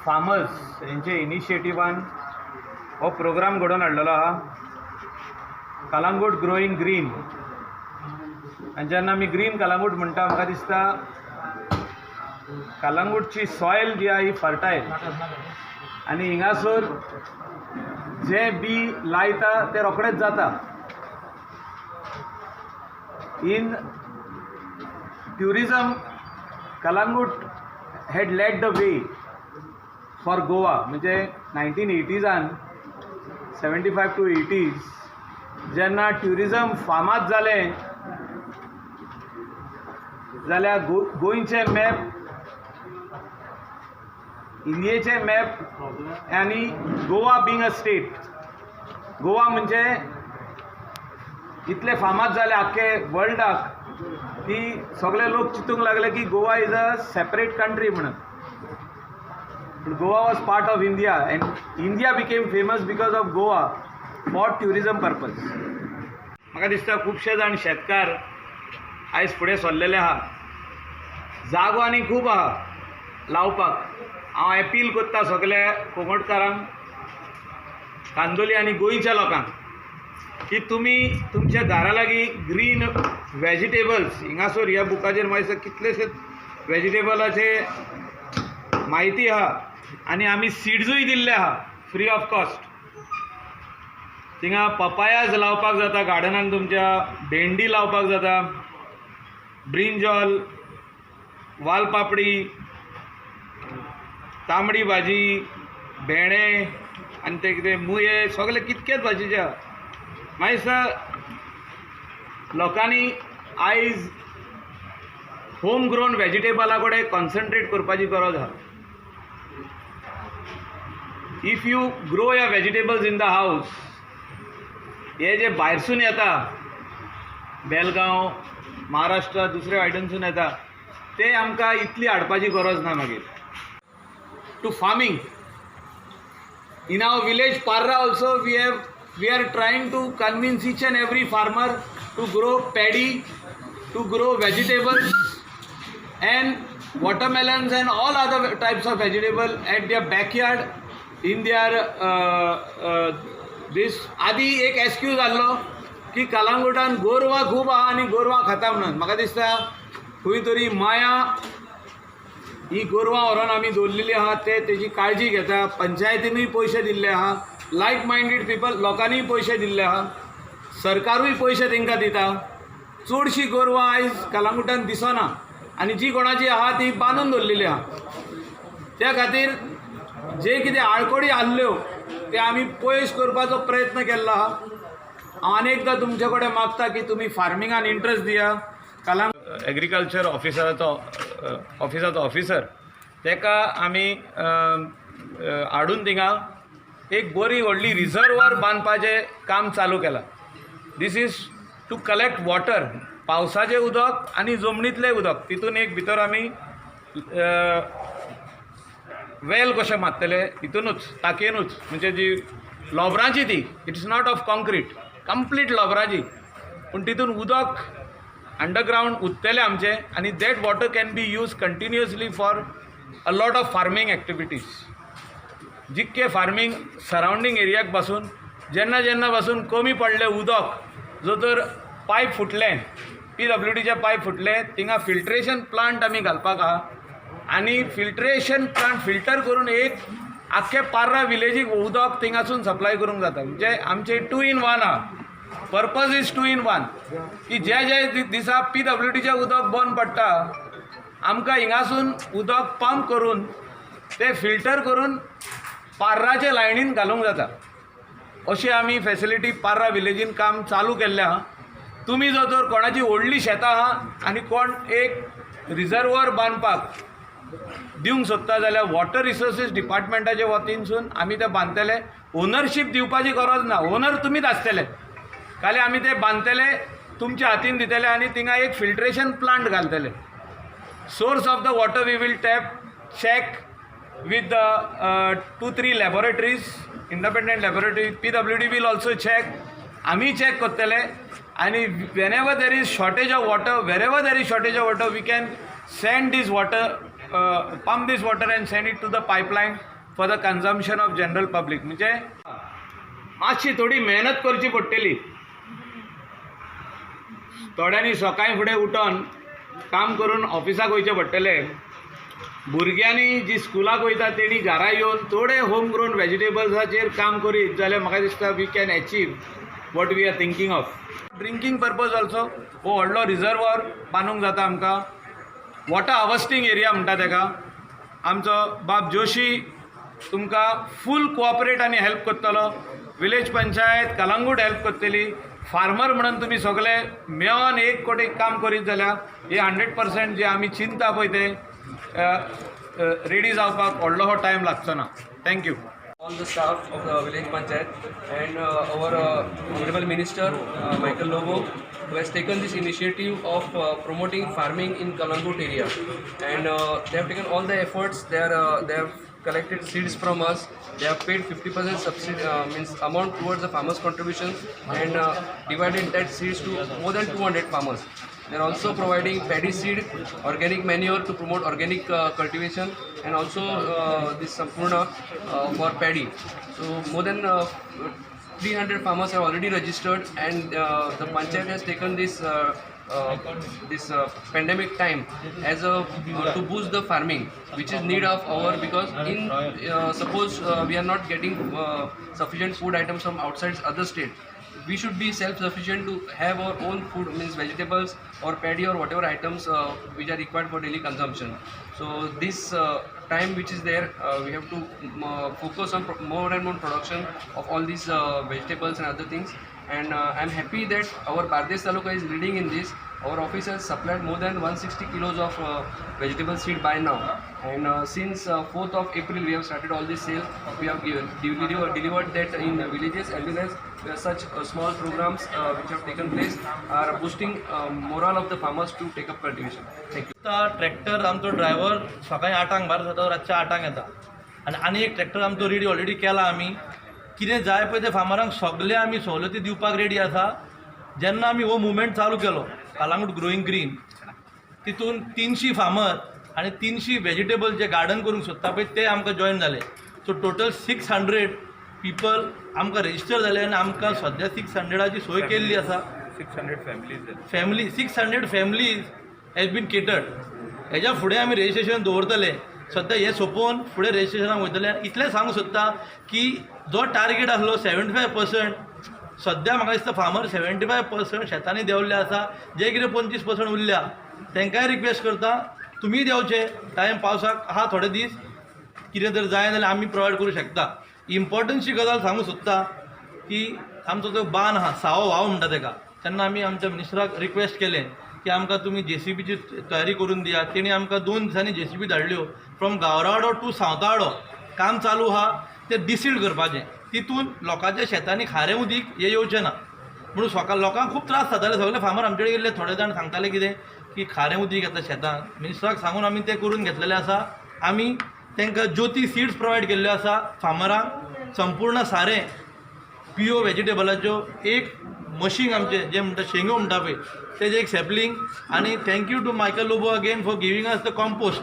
Farmers यांचे इनिशिएटिव्हान हो programme घडोवन हाडलेलो आहा कलंगूट ग्रोईंग ग्रीन. आनी जेन्ना आमी ग्रीन कलंगूट म्हणटा म्हाका दिसता कलंगूटची सॉयल जी आहा ही फर्टायल आनी हिंगासर जे बी लायता ते रोखडेच जाता. In tourism Calangute had led the way for Goa. म्हणजे 1980s 75 to 80s जेन्ना ट्युरिजम फामाद जालें जाल्यार गोंयचे मॅप इंडियेचे मॅप आनी Goa being a state, Goa म्हणजे इतले फामाद जाले आख्खे वर्ल्डाक की सगळे लोक चिंतूंक लागले की Goa is a separate country म्हणून. Goa was part of India and India became famous because of Goa for tourism purpose. म्हाका दिसता खुबशे जाण शेतकार आयज फुडें सरलेले आहा. जागो आनी खूब आहा लावपाक. हांव अपील करता सगळ्या कोंकणकारांक, कांदोली आनी गोंयच्या लोकांक की तुमी तुमच्या घरा लागीं ग्रीन वेजिटेबल्स, हिंगासर ह्या बुकाचेर मागीर कितलेशेच वेजिटेबलाचे म्हायती आहा आनी आमी सिड्सूय दिल्ले आहा फ्री ऑफ कॉस्ट. थिंगा पपायाज लावपाक जाता गार्डनान, तुमच्या भेंडी लावपाक जाता, ब्रिंजॉल, वालपापडी, तांबडी भाजी, भेंडे आनी ते कितें मुये सगळे कितकेच भाजीचे आहा. मागीर लोकांनी आयज होम ग्रोन वेजिटेबला कडेन कॉन्सन्ट्रेट करपाची गरज आहा. इफ यू ग्रो या वेजिटेबल्स इन द हाऊस, हे जे भायरसून येता बेलगांव, महाराष्ट्र, दुसऱ्या वायटनसून येता ते आमकां इतली हाडपाची गरज ना. मागीर to farming in our village पार्रा also we are trying to convince each and every farmer to grow paddy, to grow vegetables and watermelons and all other types of vegetable at their backyard in their this. आदी एक excuse आसलो की कलंगूटान गोरवां खूब आहा आनी गोरवां खाता म्हणून. म्हाका दिसता खंय तरी माया ही गोरवां व्हरोन आमी दवरलेली आहा, ते तेजी काळजी घेता. पंचायतीनूय पयशे दिल्ले आहा, लायक मायंडेड पीपल लोकांनीय पयशे दिल्ले आहा, सरकारूय पयशे तांकां दिता. चडशीं गोरवां आयज कलंगूटान दिसना आनी जी कोणाची आहा ती बांदून दवरलेली आहा. त्या खातीर जे कितें आळकोडी आसल्यो ते आमी पयस करपाचो प्रयत्न केल्लो आहा. हांव अनेकदां तुमचे कडेन मागता की तुमी फार्मिंगान इंट्रस्ट दिया. एग्रीकल्चर ऑफिसाचो ऑफिसर तेका आमी हाडून थिंगा एक बरी व्हडली रिजर्वर बांदपाचें काम चालू केलां. This is to collect water, पावसाचें उदक आनी जमनीतलें उदक. तितून एक भितर आमी वेल कशें मारतले हितूनूच टाकयेनूच, म्हणजे जी लोबरांची ती, it's not of concrete, complete लोबराची, पूण तितून उदक अंडरग्रावंड उरतलें आमचें आनी that water can be use continuously for a lot of farming activities. जितके फार्मींग सरावंडींग एरियाक पासून जेन्ना जेन्ना पासून कमी पडलें उदक, जो तर पायप फुटले, PWDचे पायप फुटले, थिंगा फिल्ट्रेशन प्लांट आमी घालपाक आहा आनी फिल्ट्रेशन प्लांट फिल्टर करून एक आख्खे पार्रा विलेजीक उदक थिंगासून सप्लाय करूंक जाता. म्हणजे आमचे 2 in 1 आहा. पर्पज इज 2 in 1 की जे दिसा PWDचें उदक बंद पडटा आमकां हिंगासून उदक पंप करून ते फिल्टर करून पार्राचे लायनीन घालूंक जाता. अशी आमी फेसिलिटी पार्रा विलेजीन काम चालू केल्लें आहा. तुमी जर तर कोणाची व्हडली शेतां आहा आनी कोण एक रिजर्वर बांदपाक दिवंक सोदता जाल्यार वॉटर रिसोर्सीस डिपार्टमेंटाच्या वतीनसून आमी ते बांदतले. ओनरशीप दिवपाची गरज ना, ओनर तुमीच आसतले. खाली आमी ते बांदतले, तुमच्या हातीन दितले आनी थिंगा एक फिल्ट्रेशन प्लांट घालतले. Source of the water we will check with the 2-3 laboratories, independent laboratory. PWD will also check. आम्ही चेक करतले आणि whenever there is shortage of water, wherever there is shortage of water, we can send this water, pump this water and send it to the pipeline for the consumption of general public. म्हणजे मातशी थोडी मेहनत करची पडटली. थोड्यांनी सकाळीं फुडें उठोन काम करून ऑफिसाक वयचें पडटलें. भुरग्यांनी जी स्कुलाक वयता तेणी घरा येवन थोडे होम ग्रोन वेजिटेबल्साचेर काम करीत जाल्यार म्हाका दिसता we can achieve what we are thinking of. Drinking purpose also हो व्हडलो रिजर्वर बांदूंक जाता आमकां. वॉटर हार्वेस्टिंग एरिया म्हणटा तेका. आमचो बाब जोशी तुमकां फूल कोऑपरेट आनी हेल्प करतलो. विलेज पंचायत कलंगूट हेल्प करतली. फार्मर म्हणून तुमी सगळे मेळोन एक कोटीक काम करीत जाल्यार हे 100% जे आमी चिंता पळय ते रेडी जावपाक व्हडलो हो टायम लागचो ना. Thank you. All the staff of the village panchayat and our honorable minister Michael Lobo, who has taken this initiative of promoting farming in Kalangut area, and they have taken all the efforts. They have collected seeds from us. They have paid 50% subsidy means amount towards the farmers' contributions, and divided that seeds to more than 200 farmers. They are also providing paddy seed, organic manure to promote organic cultivation, and also this Sampurna for paddy. So more than 300 farmers have already registered, and the panchayat has taken this pandemic time as a to boost the farming, which is need of our, because in suppose we are not getting sufficient food items from outside other state, we should be self-sufficient to have our own food, means vegetables or paddy or whatever items which are required for daily consumption. So this time which is there, we have to focus on more and more production of all these vegetables and other things. And I'm happy that our Bardesh Taluka is leading in this. Our office has supplied more than 160 kilos of vegetable seed by now. And since 4th of April we have started all this sale. We have delivered that in villages, as well as such small programs which have taken place are boosting morale of the farmers to take up cultivation. Thank you. Tractor आमचो driver सकाळी 8 भायर जाता, रातच्या 8 येता. आनी एक tractor आमचो ready already केला आमी. कितें जाय पळय ते फार्मरांक सगळे आमी सवलती दिवपाक रेडी आसा. जेन्ना आमी हो मुवमेंट चालू केलो कलंगूट ग्रोईंग ग्रीन, तितून 300 फार्मर आनी 300 वेजिटेबल जे गार्डन करूंक सोदता पळय ते आमकां जॉयन जाले. सो टोटल 600 पिपल आमकां रजिस्टर जाले, आनी आमकां सद्या 600ची सोय केल्ली आसा. 600 फॅमिलीज हॅज बीन केटर्ड. हेज्या फुडें आमी रजिस्ट्रेशन दवरतले. सद्या हे सोंपोवन फुडें रजिस्ट्रेशनाक वयतले. इतलें सांगूंक सोदता की जो टार्गेट आसलो 75%, सद्या म्हाका दिसता फार्मर 75% शेतांनी देंवल्ले आसा. जे कितें 25% उरल्या तांकांय रिक्वेस्ट करता तुमी देंवचे. टायम पावसाक आहा थोडे दीस, कितें जर जाय जाल्यार आमी प्रोवायड करूं शकता. इम्पॉर्टन्टची गजाल सांगूंक सोदता की आमचो जो बांद आहा, सावो व्हांव म्हणटा तेका, तेन्ना आमी आमच्या मिनिस्टराक रिक्वेस्ट केलें की आमकां तुमी JCBची तयारी करून दिया. तेणी आमकां 2 दिसांनी JCB धाडल्यो फ्रॉम गावराडो टू सावताडो. काम चालू आहा ते डिसील्ड करपाचें. तितून लोकांच्या शेतांनी खारें उदीक हे येवचें ना म्हणून लोकांक खूब त्रास जाताले. सगळे फार्मर आमचे कडेन गेल्ले. थोडे जाण सांगताले कितें की खारें उदीक येता शेतांत. मिनिस्टराक सांगून आमी तें करून घेतलेलें आसा. आमी तांकां ज्योती सीड्स प्रोवायड केल्ल्यो आसा फार्मरांक. संपूर्ण सारें PO वेजिटेबलाच्यो एक मशीन आमचें जें म्हणटा शेंगो म्हणटा पळय तेजें एक सॅपलिंग. आनी thank you to Michael Lobo again for giving us the compost.